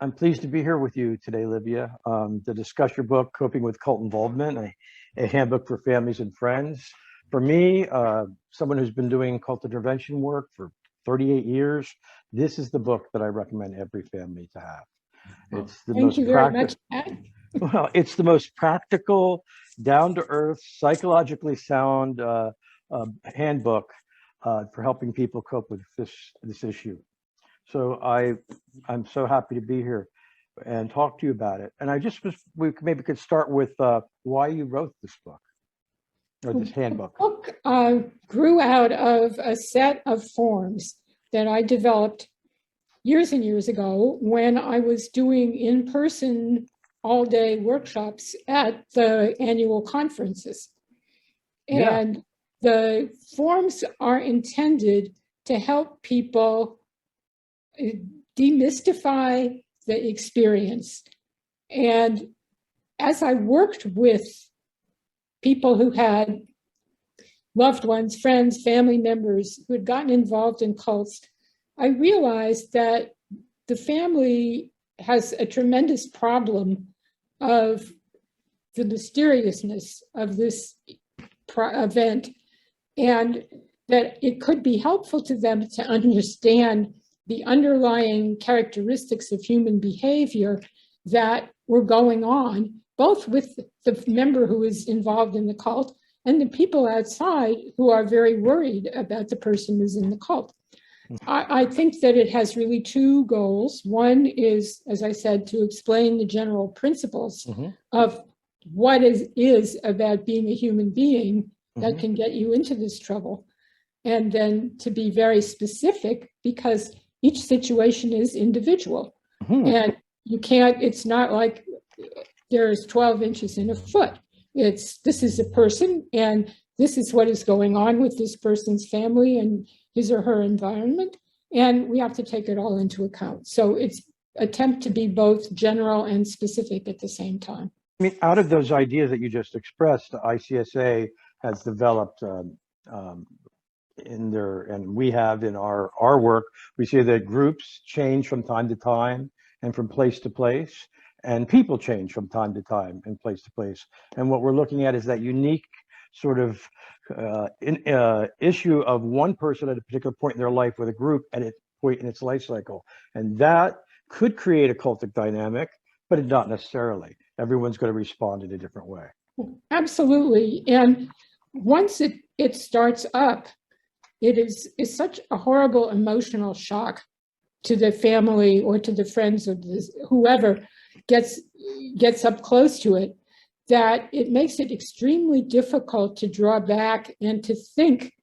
I'm pleased to be here with you today, Livia, to discuss your book, Coping with Cult Involvement, a handbook for families and friends. For me, someone who's been doing cult intervention work for 38 years, this is the book that I recommend every family to have. It's the Thank you very much, Pat. Well, it's the most practical, down-to-earth, psychologically sound handbook for helping people cope with this issue. So I'm so happy to be here and talk to you about it. And we maybe could start with why you wrote this book or this handbook. The book grew out of a set of forms that I developed years and years ago when I was doing in-person all-day workshops at the annual conferences. And the forms are intended to help people demystify the experience. And as I worked with people who had loved ones, friends, family members who had gotten involved in cults, I realized that the family has a tremendous problem of the mysteriousness of this event, and that it could be helpful to them to understand the underlying characteristics of human behavior that were going on, both with the member who is involved in the cult and the people outside who are very worried about the person who's in the cult. I think that it has really two goals. One is, as I said, to explain the general principles of what is about being a human being that can get you into this trouble. And then to be very specific, because each situation is individual. And you can't, it's not like there's 12 inches in a foot. This is a person, and this is what is going on with this person's family and his or her environment, and we have to take it all into account. So it's attempt to be both general and specific at the same time. I mean, out of those ideas that you just expressed, the ICSA has developed and we have in our work, we see that groups change from time to time and from place to place, and people change from time to time and place to place. And what we're looking at is that unique sort of issue of one person at a particular point in their life with a group at a point in its life cycle. And that could create a cultic dynamic, but not necessarily. Everyone's going to respond in a different way. Absolutely. And once it starts up, it is such a horrible emotional shock to the family or to the friends of whoever gets up close to it, that it makes it extremely difficult to draw back and to think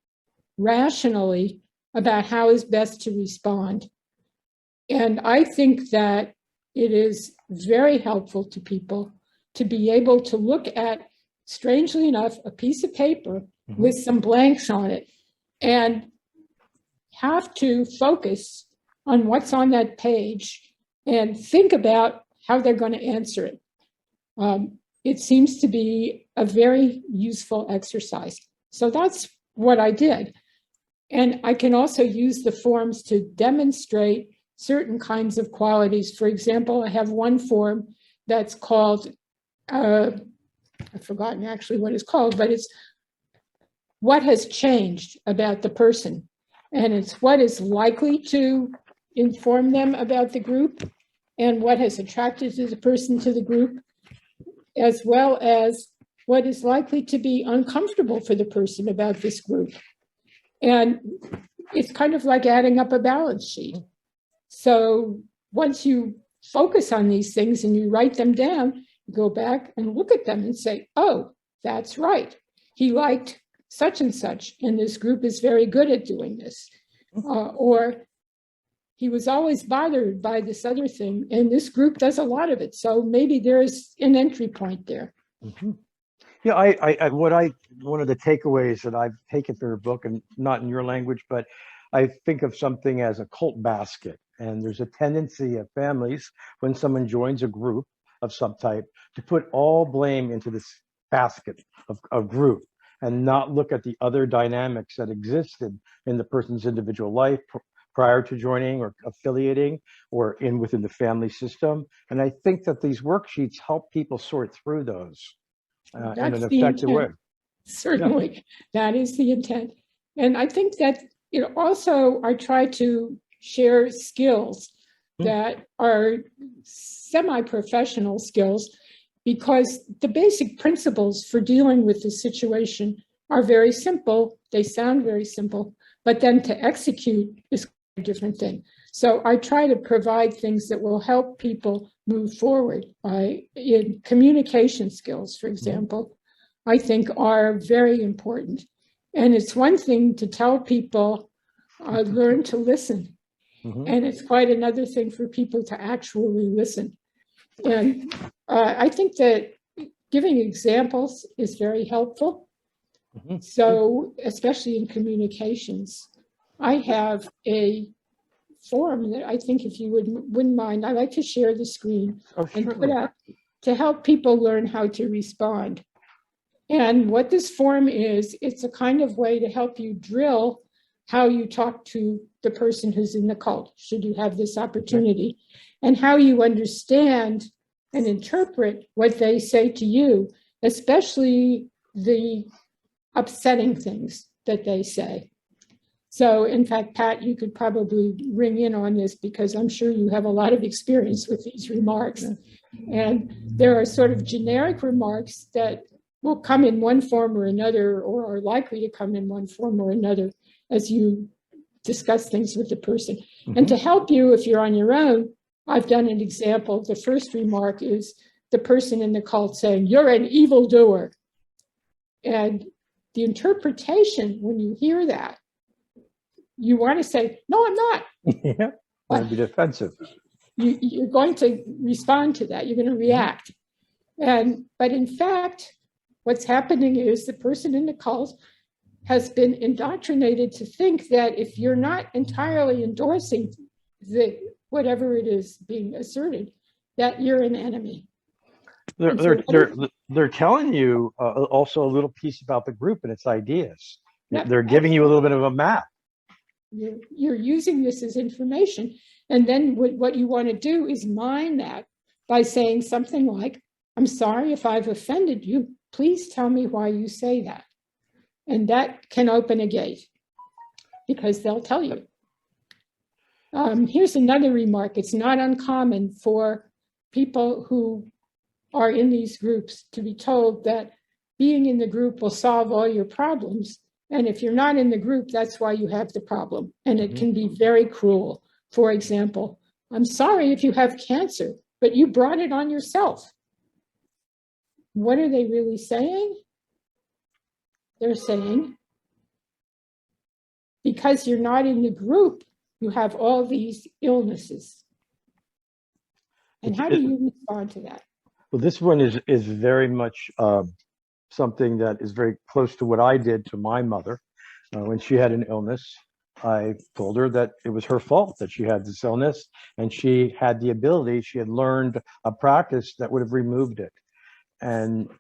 rationally about how is best to respond. And I think that it is very helpful to people to be able to look at, strangely enough, a piece of paper with some blanks on it and have to focus on what's on that page and think about how they're going to answer it. It seems to be a very useful exercise. So that's what I did. And I can also use the forms to demonstrate certain kinds of qualities. For example, I have one form that's called, I've forgotten actually what it's called, but it's what has changed about the person. And it's what is likely to inform them about the group and what has attracted the person to the group, as well as what is likely to be uncomfortable for the person about this group. And it's kind of like adding up a balance sheet. So once you focus on these things and you write them down, you go back and look at them and say, oh, that's right. He liked such and such, and this group is very good at doing this. Or he was always bothered by this other thing, and this group does a lot of it. So maybe there's an entry point there. Yeah, one of the takeaways that I've taken from your book, and not in your language, but I think of something as a cult basket. And there's a tendency of families, when someone joins a group of some type, to put all blame into this basket of group and not look at the other dynamics that existed in the person's individual life, prior to joining or affiliating or within the family system. And I think that these worksheets help people sort through those in an That's the effective way. intent. Certainly, that is the intent. And I think that also I try to share skills that are semi-professional skills, because the basic principles for dealing with the situation are very simple. They sound very simple, but then to execute is a different thing. So I try to provide things that will help people move forward. In communication skills, for example, I think are very important. And it's one thing to tell people, learn to listen. And it's quite another thing for people to actually listen. And I think that giving examples is very helpful. So, especially in communications, I have a forum that I think, if you wouldn't mind, I'd like to share the screen and put out to help people learn how to respond. And what this forum is, it's a kind of way to help you drill how you talk to the person who's in the cult, should you have this opportunity, and how you understand and interpret what they say to you, especially the upsetting things that they say. So, in fact, Pat, you could probably ring in on this, because I'm sure you have a lot of experience with these remarks. And there are sort of generic remarks that will come in one form or another, or are likely to come in one form or another as you discuss things with the person. And to help you, if you're on your own, I've done an example. The first remark is the person in the cult saying, "You're an evildoer." And the interpretation, when you hear that, you want to say, "No, I'm not." Yeah, want to be defensive. You're going to respond to that. You're going to react. But in fact, what's happening is the person in the cult has been indoctrinated to think that if you're not entirely endorsing whatever it is being asserted, that you're an enemy. They're telling you also a little piece about the group and its ideas. Yep, they're giving you a little bit of a map. You're using this as information. And then what you want to do is mine that by saying something like, "I'm sorry if I've offended you. Please tell me why you say that." And that can open a gate, because they'll tell you. Here's another remark. It's not uncommon for people who are in these groups to be told that being in the group will solve all your problems. And if you're not in the group, that's why you have the problem. And it can be very cruel. For example, "I'm sorry if you have cancer, but you brought it on yourself." What are they really saying? They're saying, because you're not in the group, you have all these illnesses. And how do you respond to that? Well, this one is very much something that is very close to what I did to my mother when she had an illness. I told her that it was her fault that she had this illness, and she had the ability, she had learned a practice that would have removed it. And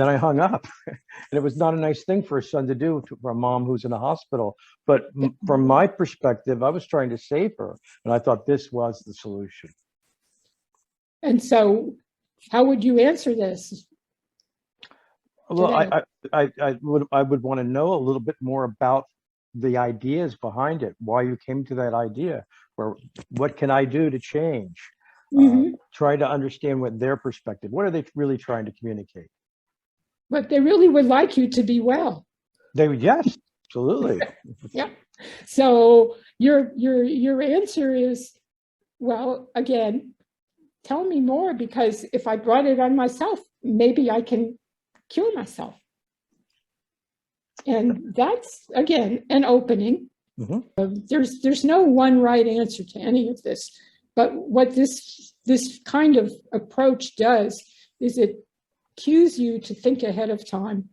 then I hung up. And it was not a nice thing for a son to do for a mom who's in a hospital. But from my perspective, I was trying to save her, and I thought this was the solution. And so how would you answer this? Well, I would want to know a little bit more about the ideas behind it, why you came to that idea, or what can I do to change? Try to understand what their perspective, what are they really trying to communicate? But they really would like you to be well. They would, yes, absolutely. Yeah. So your answer is, well, again, tell me more, because if I brought it on myself, maybe I can cure myself. And that's, again, an opening. There's no one right answer to any of this. But what this kind of approach does is it cues you to think ahead of time.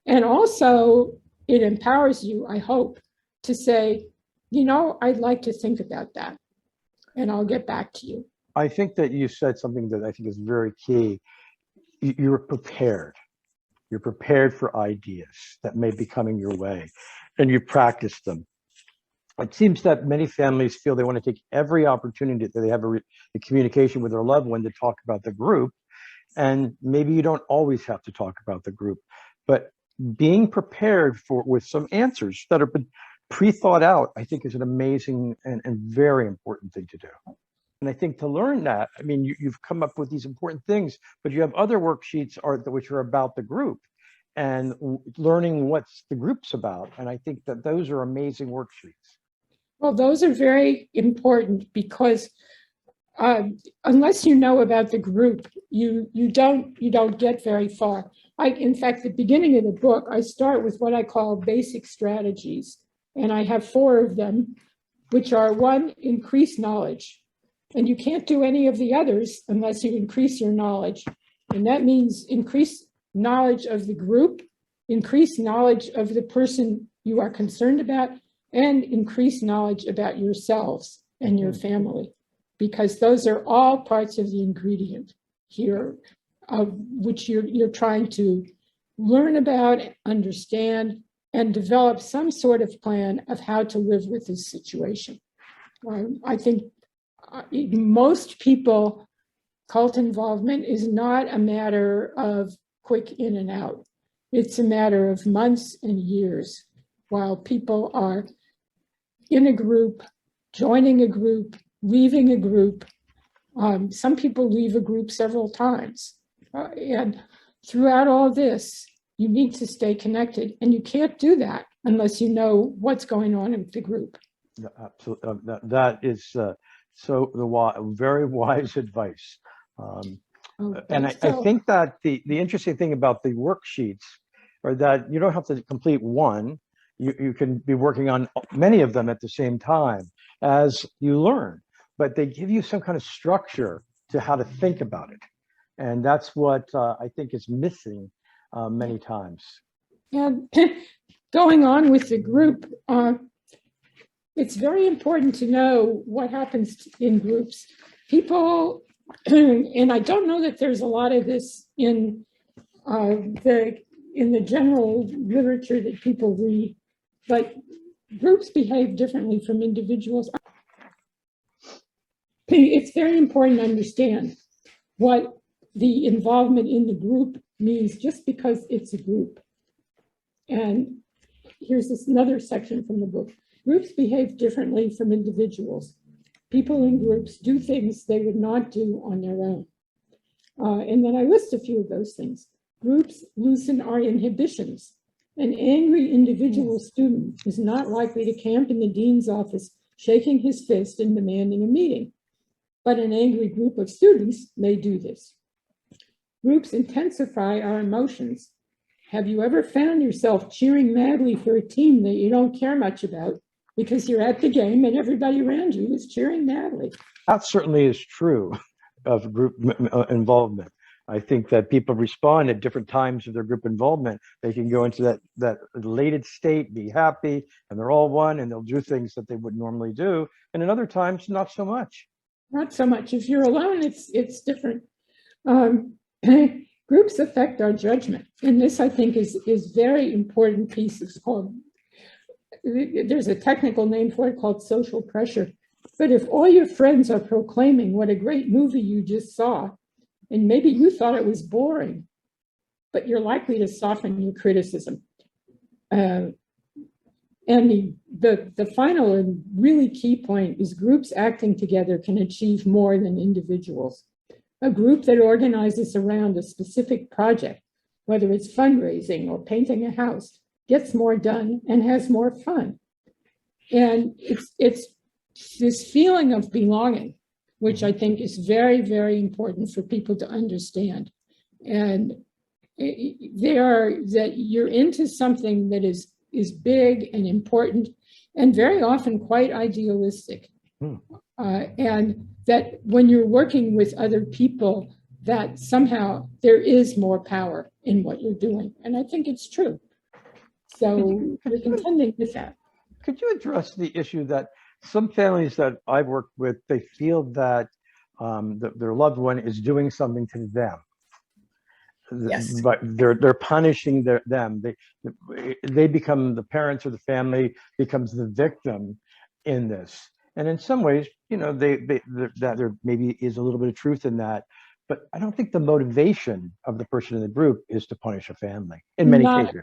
And also it empowers you, I hope, to say, I'd like to think about that, and I'll get back to you. I think that you said something that I think is very key. You're prepared. You're prepared for ideas that may be coming your way, and you practice them. it seems that many families feel they want to take every opportunity that they have a communication with their loved one to talk about the group. And maybe you don't always have to talk about the group, but being prepared with some answers that are pre-thought out, I think is an amazing and very important thing to do. And I think to learn that, I mean, you've come up with these important things, but you have other worksheets which are about the group and learning what the group's about. And I think that those are amazing worksheets. Well, those are very important because unless you know about the group, you don't get very far. In fact, at the beginning of the book, I start with what I call basic strategies, and I have 4 of them, which are: 1, increase knowledge, and you can't do any of the others unless you increase your knowledge, and that means increase knowledge of the group, increase knowledge of the person you are concerned about, and increase knowledge about yourselves and your family, because those are all parts of the ingredient here, which you're trying to learn about, understand, and develop some sort of plan of how to live with this situation. I think most people, cult involvement is not a matter of quick in and out. It's a matter of months and years while people are in a group, joining a group, leaving a group. Some people leave a group several times. And throughout all this, you need to stay connected. And you can't do that unless you know what's going on in the group. Yeah, absolutely. That is very wise advice. And I think that the interesting thing about the worksheets are that you don't have to complete one. You can be working on many of them at the same time as you learn, but they give you some kind of structure to how to think about it. And that's what I think is missing many times. And going on with the group, it's very important to know what happens in groups. People, and I don't know that there's a lot of this in the general literature that people read, but groups behave differently from individuals. It's very important to understand what the involvement in the group means just because it's a group. And here's another section from the book. Groups behave differently from individuals. People in groups do things they would not do on their own. And then I list a few of those things. Groups loosen our inhibitions. An angry individual student is not likely to camp in the dean's office, shaking his fist and demanding a meeting. But an angry group of students may do this. Groups intensify our emotions. Have you ever found yourself cheering madly for a team that you don't care much about because you're at the game and everybody around you is cheering madly? That certainly is true of group involvement. I think that people respond at different times of their group involvement. They can go into that elated state, be happy, and they're all one, and they'll do things that they would normally do. And in other times, not so much. Not so much. If you're alone, it's different. Groups affect our judgment. And this, I think, is very important piece. It's called, there's a technical name for it called social pressure. But if all your friends are proclaiming what a great movie you just saw, and maybe you thought it was boring, but you're likely to soften your criticism. And the final and really key point is groups acting together can achieve more than individuals. A group that organizes around a specific project, whether it's fundraising or painting a house, gets more done and has more fun. And it's this feeling of belonging, which I think is very, very important for people to understand. And that you're into something that is big and important and very often quite idealistic. And that when you're working with other people, that somehow there is more power in what you're doing. And I think it's true. So we're contending with that. Could you address the issue that some families that I've worked with, they feel that their loved one is doing something to them? Yes. But they're punishing them. They become, the parents or the family becomes the victim, in this. And in some ways, you know, that there maybe is a little bit of truth in that. But I don't think the motivation of the person in the group is to punish a family in many Not, cases.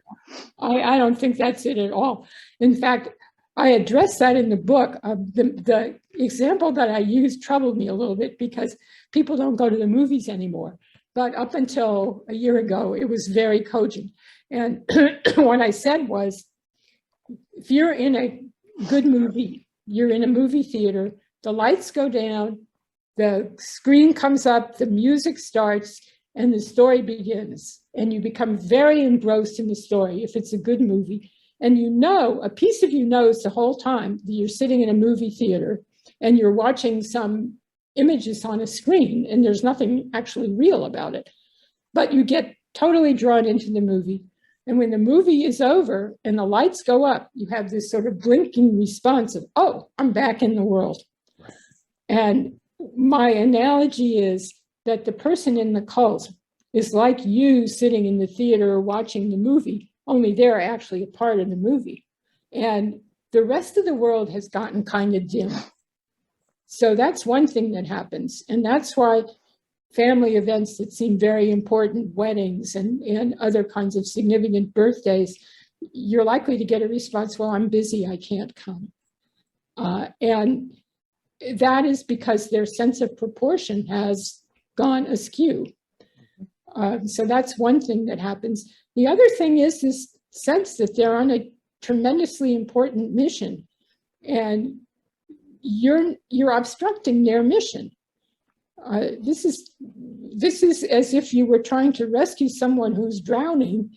I don't think that's it at all. In fact, I addressed that in the book. The example that I used troubled me a little bit because people don't go to the movies anymore. But up until a year ago, it was very cogent. And what I said was, if you're in a good movie, you're in a movie theater, the lights go down, the screen comes up, the music starts, and the story begins. And you become very engrossed in the story if it's a good movie. And you know, a piece of you knows the whole time that you're sitting in a movie theater and you're watching some images on a screen and there's nothing actually real about it. But you get totally drawn into the movie. And when the movie is over and the lights go up, you have this sort of blinking response of, oh, I'm back in the world. Right. And my analogy is that the person in the cult is like you sitting in the theater watching the movie, only they're actually a part of the movie. And the rest of the world has gotten kind of dim. So that's one thing that happens. And that's why family events that seem very important, weddings and other kinds of significant birthdays, you're likely to get a response, well, I'm busy, I can't come. And that is because their sense of proportion has gone askew. So that's one thing that happens. The other thing is this sense that they're on a tremendously important mission, and you're obstructing their mission. This is as if you were trying to rescue someone who's drowning,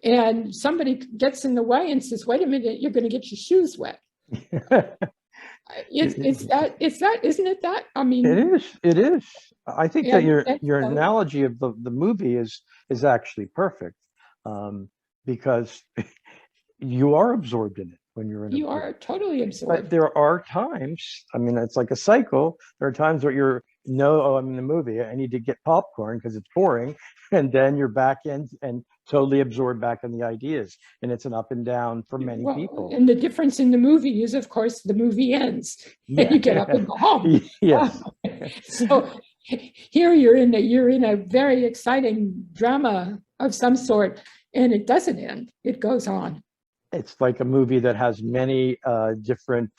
and somebody gets in the way and says, "Wait a minute, you're going to get your shoes wet." It's that, isn't it that? I mean, it is. I think that your analogy of the movie is actually perfect, because you are absorbed in it when you're in it. You are totally absorbed. But there are times, I mean, it's like a cycle. There are times where oh, I'm in the movie, I need to get popcorn because it's boring. And then you're back in and totally absorbed back in the ideas. And it's an up and down for many people. And the difference in the movie is, of course, the movie ends and you get up and go home. Yes. So here you're in a very exciting drama of some sort, and it doesn't end. It goes on. It's like a movie that has many different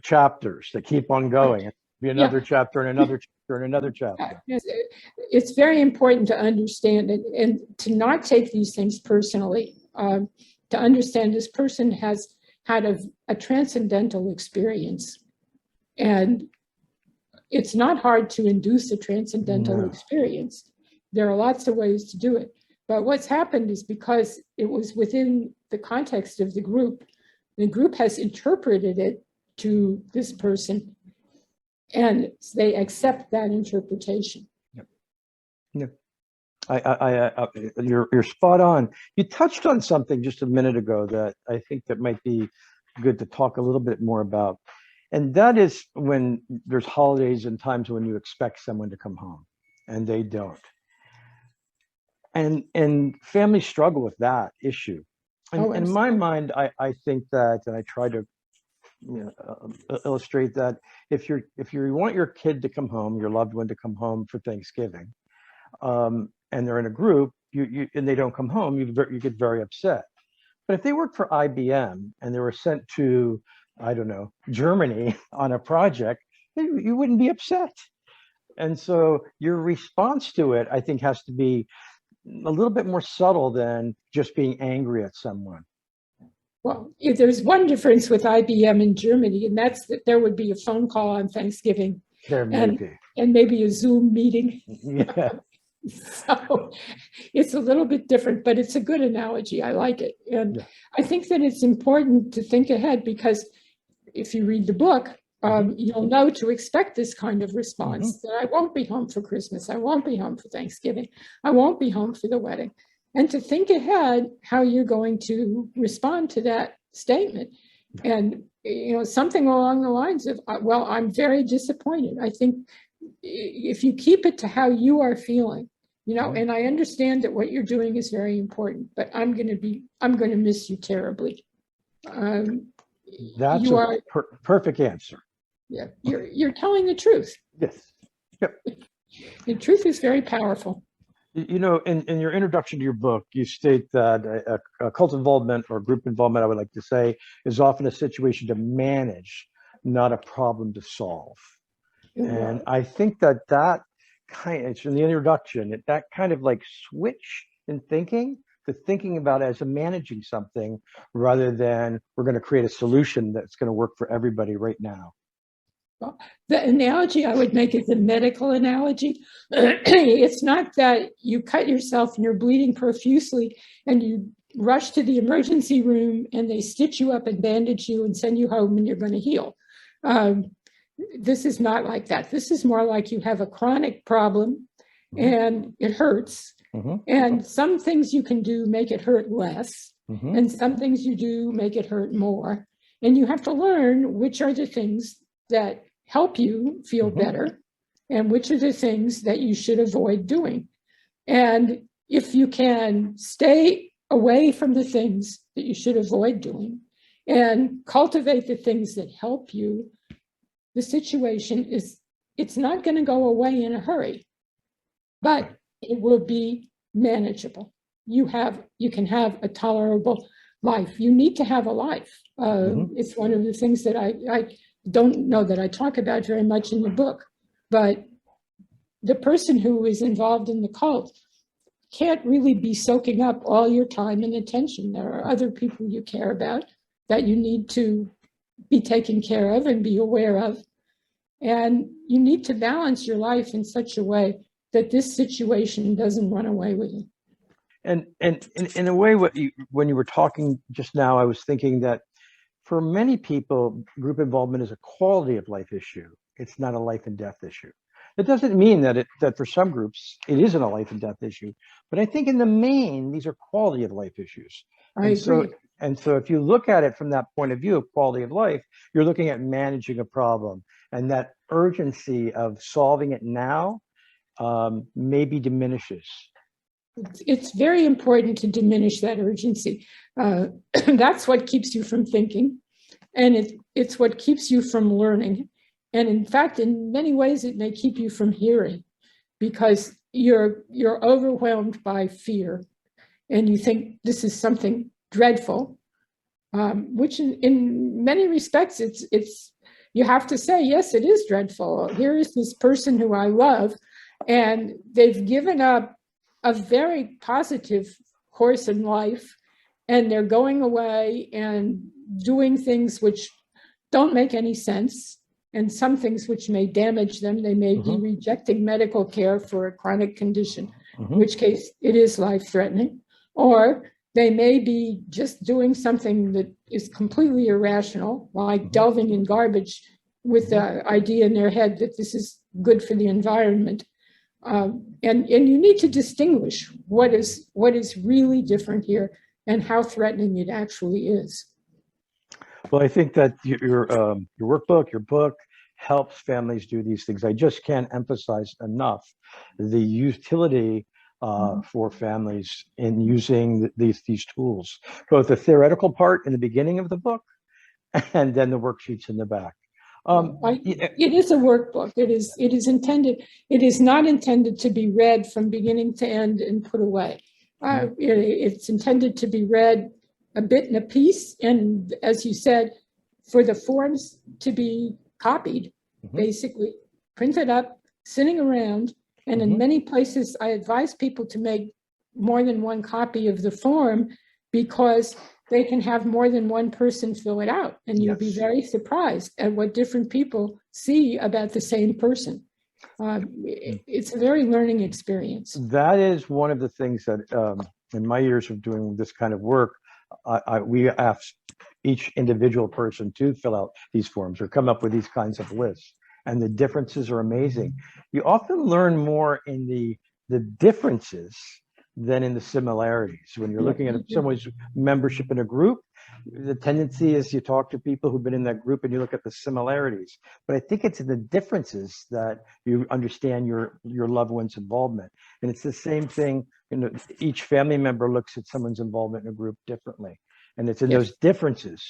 chapters that keep on going. Be another chapter and another chapter and another chapter. It's very important to understand it and to not take these things personally. To understand this person has had a transcendental experience, and it's not hard to induce a transcendental experience. There are lots of ways to do it. But what's happened is because it was within the context of the group has interpreted it to this person, and they accept that interpretation. Yep. You're spot on. You touched on something just a minute ago that I think that might be good to talk a little bit more about. And that is when there's holidays and times when you expect someone to come home and they don't. And families struggle with that issue. And in my mind, I think that, and I try to illustrate that if you want your kid to come home, your loved one to come home for Thanksgiving, and they're in a group, and they don't come home, you get very upset. But if they work for IBM and they were sent to, I don't know, Germany on a project, you wouldn't be upset. And so your response to it, I think, has to be a little bit more subtle than just being angry at someone. Well, if there's one difference with IBM in Germany, and that's that there would be a phone call on Thanksgiving. There may be. And maybe a Zoom meeting. Yeah. So it's a little bit different, but it's a good analogy. I like it. And I think that it's important to think ahead, because if you read the book, you'll know to expect this kind of response, that I won't be home for Christmas, I won't be home for Thanksgiving, I won't be home for the wedding. And to think ahead how you're going to respond to that statement. And, something along the lines of, well, I'm very disappointed. I think if you keep it to how you are feeling, and I understand that what you're doing is very important, but I'm going to miss you terribly. That's you a are, perfect answer. yeah, you're telling the truth. Yes. Yep. The truth is very powerful. You know, in your introduction to your book, you state that a cult involvement or group involvement, I would like to say, is often a situation to manage, not a problem to solve. And I think that it's in the introduction, that kind of like switch in thinking to thinking about it as a managing something rather than we're going to create a solution that's going to work for everybody right now. Well, the analogy I would make is a medical analogy. It's not that you cut yourself and you're bleeding profusely and you rush to the emergency room and they stitch you up and bandage you and send you home and you're going to heal. This is not like that. This is more like you have a chronic problem and it hurts. And some things you can do make it hurt less. And some things you do make it hurt more. And you have to learn which are the things that help you feel better and which are the things that you should avoid doing. And if you can stay away from the things that you should avoid doing and cultivate the things that help you, the situation it's not going to go away in a hurry, but it will be manageable. You can have a tolerable life. You need to have a life. It's one of the things that I don't know that I talk about very much in the book, but the person who is involved in the cult can't really be soaking up all your time and attention. There are other people you care about that you need to be taken care of and be aware of. And you need to balance your life in such a way that this situation doesn't run away with you. And in a way, when you were talking just now, I was thinking that for many people, group involvement is a quality of life issue. It's not a life and death issue. It doesn't mean that for some groups, it isn't a life and death issue. But I think in the main, these are quality of life issues. I agree. So if you look at it from that point of view of quality of life, you're looking at managing a problem. And that urgency of solving it now maybe diminishes. It's very important to diminish that urgency. That's what keeps you from thinking. And it's what keeps you from learning. And in fact, in many ways, it may keep you from hearing because you're overwhelmed by fear. And you think this is something dreadful, which in many respects, you have to say, yes, it is dreadful. Here is this person who I love, and they've given up a very positive course in life, and they're going away and doing things which don't make any sense, and some things which may damage them. They may be rejecting medical care for a chronic condition, in which case it is life-threatening, or they may be just doing something that is completely irrational, like delving in garbage with the idea in their head that this is good for the environment. And you need to distinguish what is really different here and how threatening it actually is. Well, I think that your workbook, your book helps families do these things. I just can't emphasize enough the utility for families in using these tools, both the theoretical part in the beginning of the book and then the worksheets in the back. It is a workbook. It is intended. It is not intended to be read from beginning to end and put away. It's intended to be read a bit in a piece, and as you said, for the forms to be copied, basically printed up, sitting around. And in many places, I advise people to make more than one copy of the form because they can have more than one person fill it out. And you'll be very surprised at what different people see about the same person. It's a very learning experience. That is one of the things that in my years of doing this kind of work, we ask each individual person to fill out these forms or come up with these kinds of lists. And the differences are amazing. You often learn more in the differences than in the similarities. When you're looking at someone's membership in a group, the tendency is you talk to people who've been in that group and you look at the similarities. But I think it's in the differences that you understand your loved one's involvement. And it's the same thing, each family member looks at someone's involvement in a group differently. And it's in those differences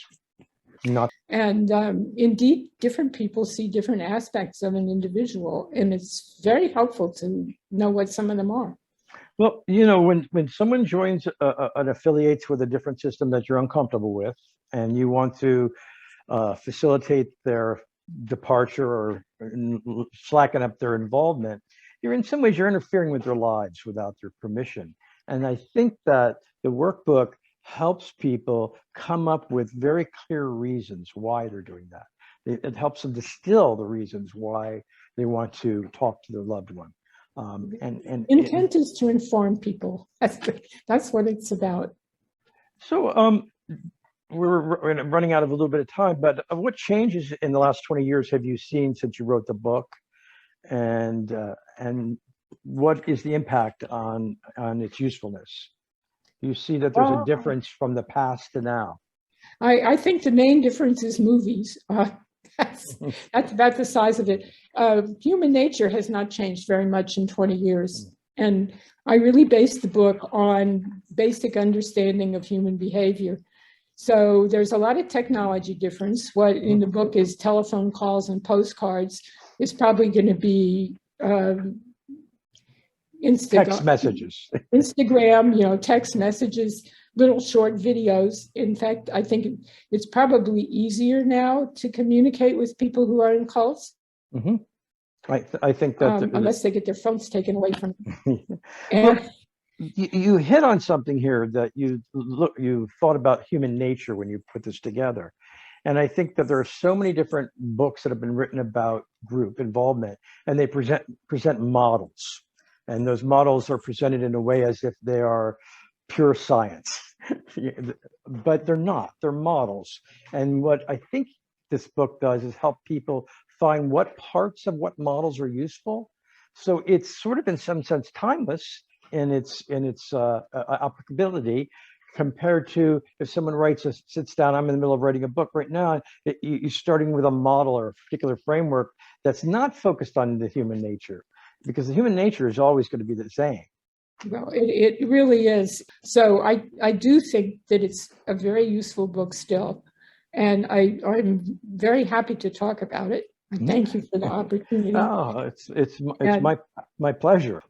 Not And indeed, different people see different aspects of an individual, and it's very helpful to know what some of them are. well, when someone joins an affiliates with a different system that you're uncomfortable with, and you want to facilitate their departure or slacken up their involvement, you're in some ways you're interfering with their lives without their permission. And I think that the workbook helps people come up with very clear reasons why they're doing that. It helps them distill the reasons why they want to talk to their loved one. Intent is to inform people. That's what it's about. So we're running out of a little bit of time, but what changes in the last 20 years have you seen since you wrote the book, and what is the impact on its usefulness? You see that there's a difference from the past to now. I think the main difference is movies. That's about the size of it. Human nature has not changed very much in 20 years. And I really based the book on basic understanding of human behavior. So there's a lot of technology difference. What in the book is telephone calls and postcards is probably going to be Text messages. Instagram, text messages, little short videos. In fact, I think it's probably easier now to communicate with people who are in cults. Mm-hmm. I think that unless they get their phones taken away from them. Well, you hit on something here that you thought about human nature when you put this together. And I think that there are so many different books that have been written about group involvement, and they present models. And those models are presented in a way as if they are pure science, but they're not, they're models. And what I think this book does is help people find what parts of what models are useful. So it's sort of in some sense timeless in its applicability, compared to if someone sits down, I'm in the middle of writing a book right now, you're starting with a model or a particular framework that's not focused on the human nature, because the human nature is always going to be the same. Well, it really is. So I do think that it's a very useful book still. And I'm very happy to talk about it. Thank you for the opportunity. Oh, it's my pleasure.